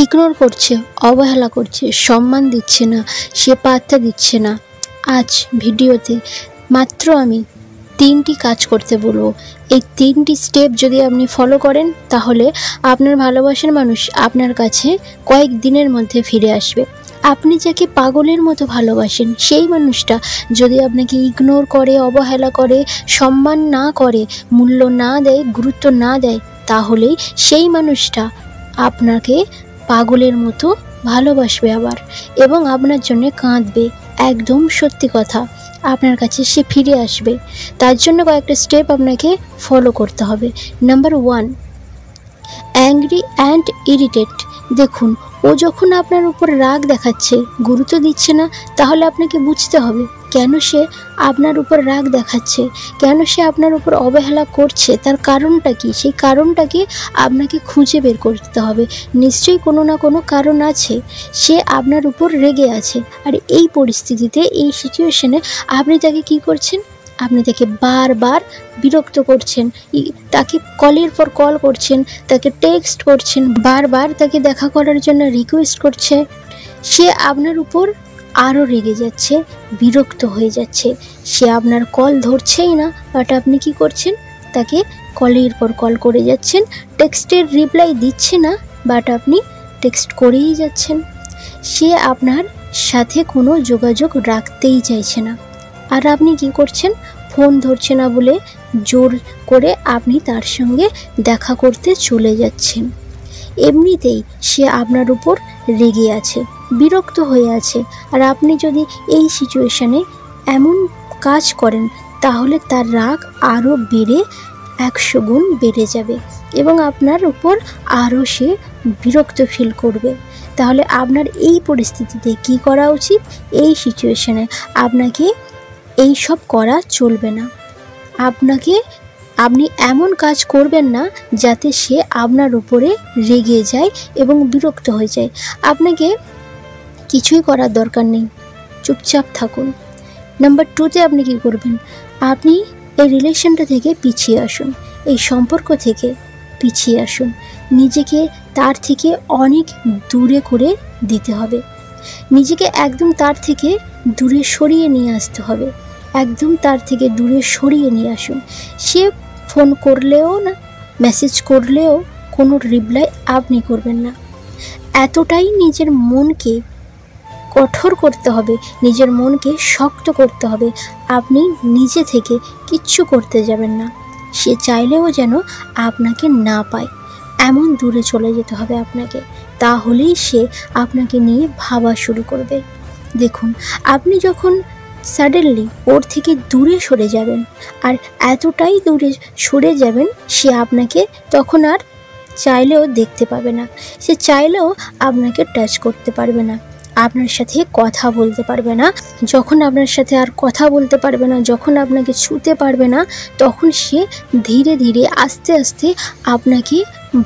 Ignore করছে, অবহেলা করছে, সম্মান দিচ্ছে না, সে পাত্তা দিচ্ছে না। আজ ভিডিওতে মাত্র আমি 3টি কাজ করতে বলবো। এই 3টি স্টেপ যদি আপনি ফলো করেন তাহলে আপনার ভালোবাসার মানুষ আপনার কাছে কয়েক দিনের মধ্যে ফিরে আসবে। আপনি যাকে পাগলের মতো ভালোবাসেন সেই মানুষটা যদি আপনাকে ইগনোর করে, অবহেলা করে, সম্মান না করে, মূল্য না দেয়, গুরুত্ব না দেয়, তাহলেই সেই মানুষটা আপনাকে পাগলের মতো ভালোবাসবে আবার, এবং আপনার জন্য কাঁদবে। একদম সত্যি কথা, আপনার কাছে সে ফিরে আসবে। তার জন্য কয়েকটা স্টেপ আপনাকে ফলো করতে হবে। Number 1, angry and irritate. দেখুন, ও যখন আপনার উপর রাগ দেখাচ্ছে, গুরুত্ব দিচ্ছে না, তাহলে আপনাকে বুঝতে হবে কেন সে আপনার উপর রাগ দেখাচ্ছে, কেন সে আপনার উপর অবহেলা করছে, তার কারণটা কি। সেই কারণটাকে আপনাকে খুঁজে বের করতে হবে। নিশ্চয়ই কোনো না কোনো কারণ আছে, সে আপনার উপর রেগে আছে। আর এই পরিস্থিতিতে, এই সিচুয়েশনে আপনি তাকে কি করছেন? আপনি তাকে বারবার বিরক্ত করছেন, তাকে কলের পর কল করছেন, তাকে টেক্সট করছেন, বারবার তাকে দেখা করার জন্য রিকোয়েস্ট করছে। সে আপনার উপর আরও রেগে যাচ্ছে, বিরক্ত হয়ে যাচ্ছে। সে আপনার কল ধরছেই না, বাট আপনি কি করছেন? তাকে কলের পর কল করে যাচ্ছেন, টেক্সটের রিপ্লাই দিচ্ছে না, বাট আপনি টেক্সট করেই যাচ্ছেন। সে আপনার সাথে কোনো যোগাযোগ রাখতেই চাইছে না, আর আপনি কি করছেন? ফোন ধরছে না বলে জোর করে আপনি তার সঙ্গে দেখা করতে চলে যাচ্ছেন। এমনিতেই সে আপনার উপর রেগে আছে, বিরক্ত হয়ে আছে, আর আপনি যদি এই সিচুয়েশানে এমন কাজ করেন তাহলে তার রাগ আরও বেড়ে 100 গুণ বেড়ে যাবে, এবং আপনার উপর আরও সে বিরক্ত ফিল করবে। তাহলে আপনার এই পরিস্থিতিতে কি করা উচিত? এই সিচুয়েশানে আপনাকে এই সব করা চলবে না। আপনি এমন কাজ করবেন না যাতে সে আপনার উপরে রেগে যায় এবং বিরক্ত হয়ে যায়। আপনাকে কিছুই করার দরকার নেই, চুপচাপ থাকুন। নাম্বার 2তে আপনি কি করবেন? আপনি এই রিলেশনটা থেকে পিছিয়ে আসুন, এই সম্পর্ক থেকে পিছিয়ে আসুন। নিজেকে তার থেকে অনেক দূরে করে দিতে হবে, নিজেকে একদম তার থেকে দূরে সরিয়ে নিয়ে আসতে হবে। একদম তার থেকে দূরে সরিয়ে নিয়ে আসুন। সে ফোন করলেও না, মেসেজ করলেও কোনো রিপ্লাই আপনি করবেন না। এতটাই নিজের মনকে কঠোর করতে হবে, নিজের মনকে শক্ত করতে হবে। আপনি নিজে থেকে কিচ্ছু করতে যাবেন না। সে চাইলেও যেন আপনাকে না পায়, এমন দূরে চলে যেতে হবে আপনাকে। তাহলেই সে আপনাকে নিয়ে ভাবা শুরু করবে। দেখুন, আপনি যখন সাডেনলি ওর থেকে দূরে সরে যাবেন, আর এতটাই দূরে সরে যাবেন, সে আপনাকে তখন আর চাইলেও দেখতে পাবে না, সে চাইলেও আপনাকে টাচ করতে পারবে না, আপনার সাথে কথা বলতে পারবে না। যখন আপনার সাথে আর কথা বলতে পারবে না, যখন আপনাকে ছুঁতে পারবে না, তখন সে ধীরে ধীরে আস্তে আস্তে আপনাকে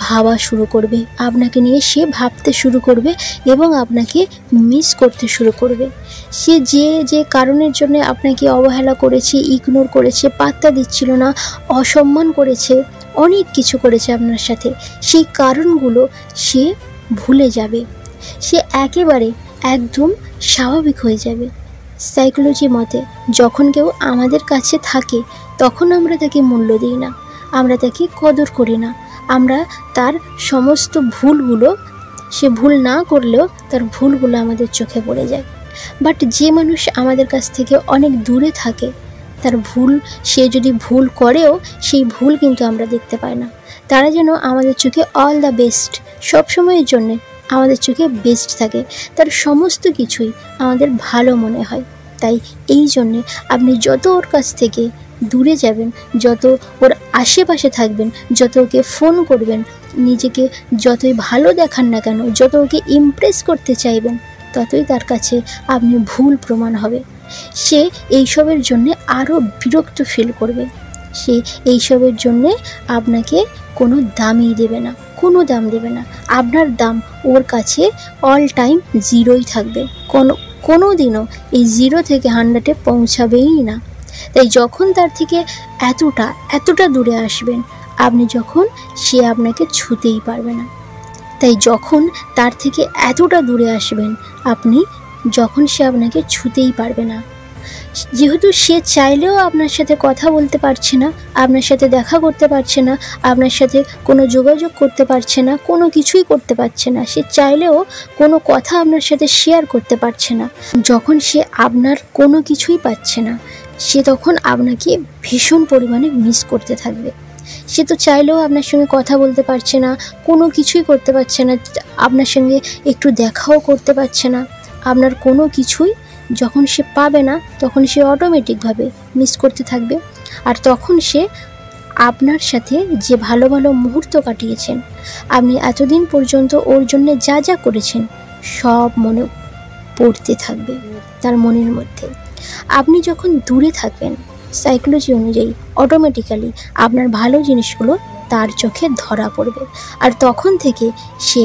ভাবা শুরু করবে, আপনাকে নিয়ে সে ভাবতে শুরু করবে এবং আপনাকে মিস করতে শুরু করবে। সে যে কারণের জন্য আপনাকে অবহেলা করেছে, ইগনোর করেছে, পাত্তা দিচ্ছিল না, অসম্মান করেছে, অনেক কিছু করেছে আপনার সাথে, সেই কারণগুলো সে ভুলে যাবে। সে একেবারে একদম স্বাভাবিক হয়ে যাবে। সাইকোলজি মতে যখন কেউ আমাদের কাছে থাকে তখন আমরা তাকে মূল্য দিই না, আমরা তাকে কদর করি না, আমরা তার সমস্ত ভুলগুলো, সে ভুল না করলেও তার ভুলগুলো আমাদের চোখে পড়ে যায়। বাট যে মানুষ আমাদের কাছ থেকে অনেক দূরে থাকে, তার ভুল, সে যদি ভুল করেও সেই ভুল কিন্তু আমরা দেখতে পাই না। তারা যেন আমাদের চোখে অল দ্য বেস্ট, সবসময়ের জন্যে আমাদের চোখে বেস্ট থাকে, তার সমস্ত কিছুই আমাদের ভালো মনে হয়। তাই এই জন্যে আপনি যত ওর কাছ থেকে দূরে যাবেন, যত ওর আশেপাশে থাকবেন, যত ওকে ফোন করবেন, নিজেকে যতই ভালো দেখান না কেন, যত ওকে ইমপ্রেস করতে চাইবেন, ততই তার কাছে আপনি ভুল প্রমাণ হবে। সে এইসবের জন্যে আরও বিরক্ত ফিল করবে। সে এইসবের জন্যে আপনাকে কোনো দামই দেবে না, কোনো দাম দেবে না। আপনার দাম ওর কাছে অল টাইম 0ই থাকবে, কোনো দিনও এই 0 থেকে 100-এ পৌঁছাবেই না। তাই যখন তার থেকে এতটা দূরে আসবেন, আপনি যখন, সে আপনাকে ছুঁতেই পারবে না। তাই যখন তার থেকে এতটা দূরে আসবেন আপনি, যখন সে আপনাকে ছুতেই পারবে না, যেহেতু সে চাইলেও আপনার সাথে কথা বলতে পারছে না, আপনার সাথে দেখা করতে পারছে না, আপনার সাথে কোনো যোগাযোগ করতে পারছে না, কোনো কিছুই করতে পারছে না, সে চাইলেও কোনো কথা আপনার সাথে শেয়ার করতে পারছে না, যখন সে আপনার কোনো কিছুই পাচ্ছে না, সে তখন আপনাকে ভীষণ পরিমাণে মিস করতে থাকবে। সে তো চাইলেও আপনার সঙ্গে কথা বলতে পারছে না, কোনো কিছুই করতে পারছে না, আপনার সঙ্গে একটু দেখাও করতে পারছে না, আপনার কোনো কিছুই যখন সে পাবে না তখন সে অটোমেটিকভাবে মিস করতে থাকবে। আর তখন সে আপনার সাথে যে ভালো ভালো মুহূর্ত কাটিয়েছেন, আপনি এতদিন পর্যন্ত ওর জন্য যা যা করেছেন সব মনে পড়তে থাকবে তার মনের মধ্যে। আপনি যখন দূরে থাকবেন, সাইকোলজি অনুযায়ী অটোমেটিক্যালি আপনার ভালো জিনিসগুলো তার চোখে ধরা পড়বে, আর তখন থেকে সে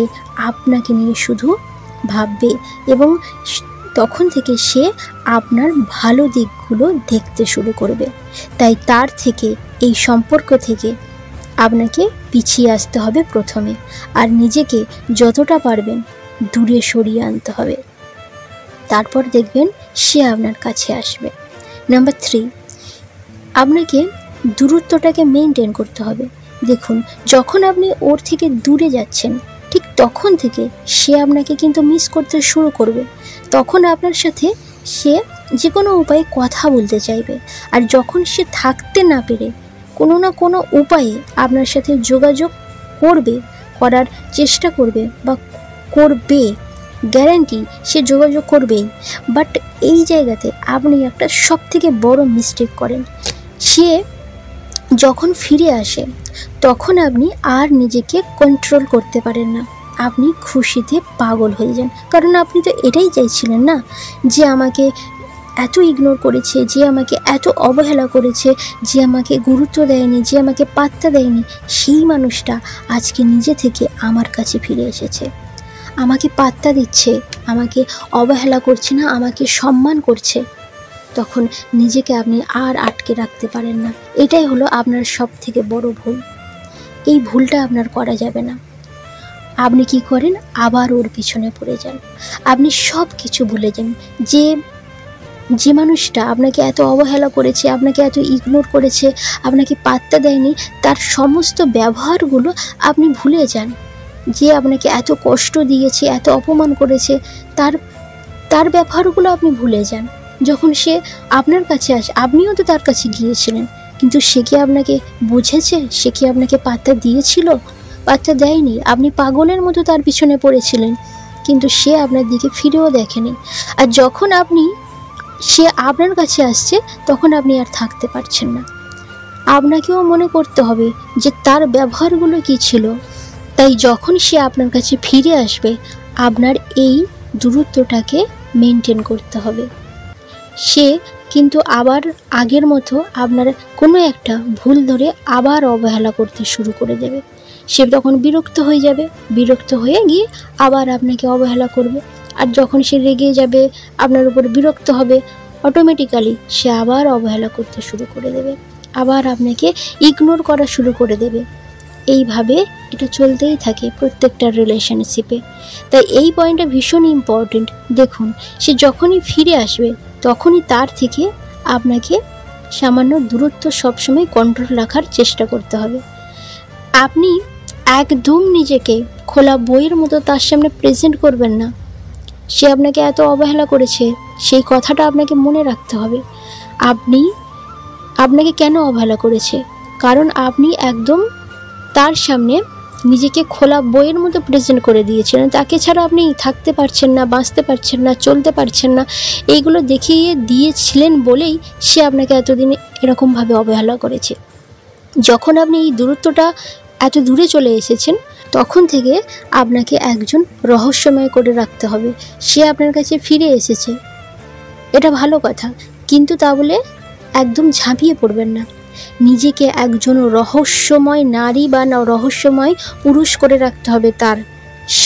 আপনাকে নিয়ে শুধু ভাববে এবং তখন থেকে সে আপনার ভালো দিকগুলো দেখতে শুরু করবে। তাই তার থেকে, এই সম্পর্ক থেকে আপনাকে পিছিয়ে আসতে হবে প্রথমে, আর নিজেকে যতটা পারবেন দূরে সরিয়ে আনতে হবে, তারপর দেখবেন সে আপনার কাছে আসবে। নাম্বার 3, আপনাকে দূরত্বটাকে মেনটেন করতে হবে। দেখুন, যখন আপনি ওর থেকে দূরে যাচ্ছেন ঠিক তখন থেকে সে আপনাকে কিন্তু মিস করতে শুরু করবে। তখন আপনার সাথে সে যে কোনো উপায়ে কথা বলতে চাইবে, আর যখন সে থাকতে না পেরে কোনো না কোনো উপায়ে আপনার সাথে যোগাযোগ করার চেষ্টা করবে বা করবে, গ্যারান্টি সে যোগাযোগ করবেই। বাট এই জায়গাতে আপনি একটা সবথেকে বড় মিস্টেক করেন। সে যখন ফিরে আসে তখন আপনি আর নিজেকে কন্ট্রোল করতে পারেন না, আপনি খুশিতে পাগল হয়ে যান। কারণ আপনি তো এটাই চাইছিলেন না, যে আমাকে এত ইগনোর করেছে, যে আমাকে এত অবহেলা করেছে, যে আমাকে গুরুত্ব দেয়নি, যে আমাকে পাত্তা দেয়নি, সেই মানুষটা আজকে নিজে থেকে আমার কাছে ফিরে এসেছে, আমাকে পাত্তা দিচ্ছে, আমাকে অবহেলা করছে না, আমাকে সম্মান করছে। তখন নিজেকে আপনি আর আটকে রাখতে পারেন না। এটাই হলো আপনার সব থেকে বড় ভুল। এই ভুলটা আপনার করা যাবে না। আপনি কি করেন, আবার ওর পিছনে পড়ে যান, আপনি সব কিছু ভুলে যান। যে মানুষটা আপনাকে এত অবহেলা করেছে, আপনাকে এত ইগনোর করেছে, আপনাকে পাত্তা দেয়নি, তার সমস্ত ব্যবহারগুলো আপনি ভুলে যান। যে আপনাকে এত কষ্ট দিয়েছে, এত অপমান করেছে, তার ব্যবহারগুলো আপনি ভুলে যান। যখন সে আপনার কাছে আসে, আপনিও তো তার কাছে গিয়েছিলেন, কিন্তু সে কি আপনাকে বুঝেছে? সে কি আপনাকে পাত্তা দিয়েছিল? পাত্তা দেয়নি। আপনি পাগলের মতো তার পিছনে পড়েছিলেন, কিন্তু সে আপনার দিকে ফিরেও দেখেনি। আর যখন সে আপনার কাছে আসছে তখন আপনি আর থাকতে পারছেন না। আপনাকেও মনে করতে হবে যে তার ব্যবহারগুলো কি ছিল। তাই যখন সে আপনার কাছে ফিরে আসবে, আপনার এই দূরত্বটাকে মেনটেন করতে হবে। সে কিন্তু আবার আগের মতো আপনার কোনো একটা ভুল ধরে আবার অবহেলা করতে শুরু করে দেবে। সে তখন বিরক্ত হয়ে যাবে, বিরক্ত হয়ে গিয়ে আবার আপনাকে অবহেলা করবে। আর যখন সে রেগে যাবে, আপনার উপর বিরক্ত হবে, অটোমেটিক্যালি সে আবার অবহেলা করতে শুরু করে দেবে, আবার আপনাকে ইগনোর করা শুরু করে দেবে। এইভাবে এটা চলতেই থাকে প্রত্যেকটা রিলেশনশিপে। তাই এই পয়েন্টটা ভীষণ ইম্পর্টেন্ট। দেখুন, সে যখনই ফিরে আসবে তখনই তার থেকে আপনাকে সামান্য দূরত্ব সবসময় কন্ট্রোল রাখার চেষ্টা করতে হবে। আপনি একদম নিজেকে খোলা বইয়ের মতো তার সামনে প্রেজেন্ট করবেন না। সে আপনাকে এত অবহেলা করেছে, সেই কথাটা আপনাকে মনে রাখতে হবে। আপনাকে কেন অবহেলা করেছে? কারণ আপনি একদম তার সামনে নিজেকে খোলা বইয়ের মতো প্রেজেন্ট করে দিয়েছিলেন। তাকে ছাড়া আপনি থাকতে পারছেন না, বাঁচতে পারছেন না, চলতে পারছেন না। এইগুলো দেখিয়ে দিয়েছিলেন বলেই সে আপনাকে এতদিন এরকমভাবে অবহেলা করেছে। যখন আপনি এই দূরত্বটা এত দূরে চলে এসেছেন, তখন থেকে আপনাকে একজন রহস্যময় করে রাখতে হবে। সে আপনার কাছে ফিরে এসেছে, এটা ভালো কথা, কিন্তু তা বলে একদম ঝাঁপিয়ে পড়বেন না। নিজেকে একজন রহস্যময় নারী বা রহস্যময় পুরুষ করে রাখতে হবে তার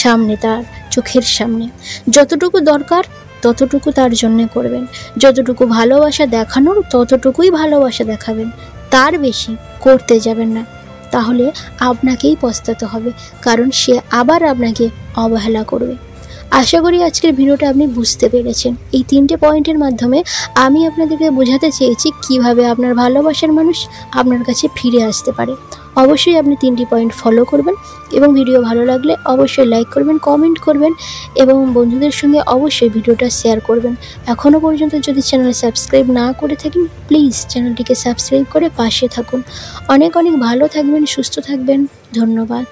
সামনে, তার চোখের সামনে। যতটুকু দরকার ততটুকু তার জন্য করবেন, যতটুকু ভালোবাসা দেখানোর ততটুকুই ভালোবাসা দেখাবেন, তার বেশি করতে যাবেন না। তাহলে আপনাকেই পস্তাতে হবে, কারণ সে আবার আপনাকে অবহেলা করবে। আশা করি আজকের ভিডিওটা আপনি বুঝতে পেরেছেন। এই 3টে পয়েন্টের মাধ্যমে আমি আপনাদেরকে বোঝাতে চেয়েছি কিভাবে আপনার ভালোবাসার মানুষ আপনার কাছে ফিরে আসতে পারে। অবশ্যই আপনি 3টি পয়েন্ট ফলো করবেন এবং ভিডিও ভালো লাগলে অবশ্যই লাইক করবেন, কমেন্ট করবেন এবং বন্ধুদের সঙ্গে অবশ্যই ভিডিওটা শেয়ার করবেন। এখনও পর্যন্ত যদি চ্যানেল সাবস্ক্রাইব না করে থাকেন, প্লিজ চ্যানেলটিকে সাবস্ক্রাইব করে পাশে থাকুন। অনেক অনেক ভালো থাকবেন, সুস্থ থাকবেন। ধন্যবাদ।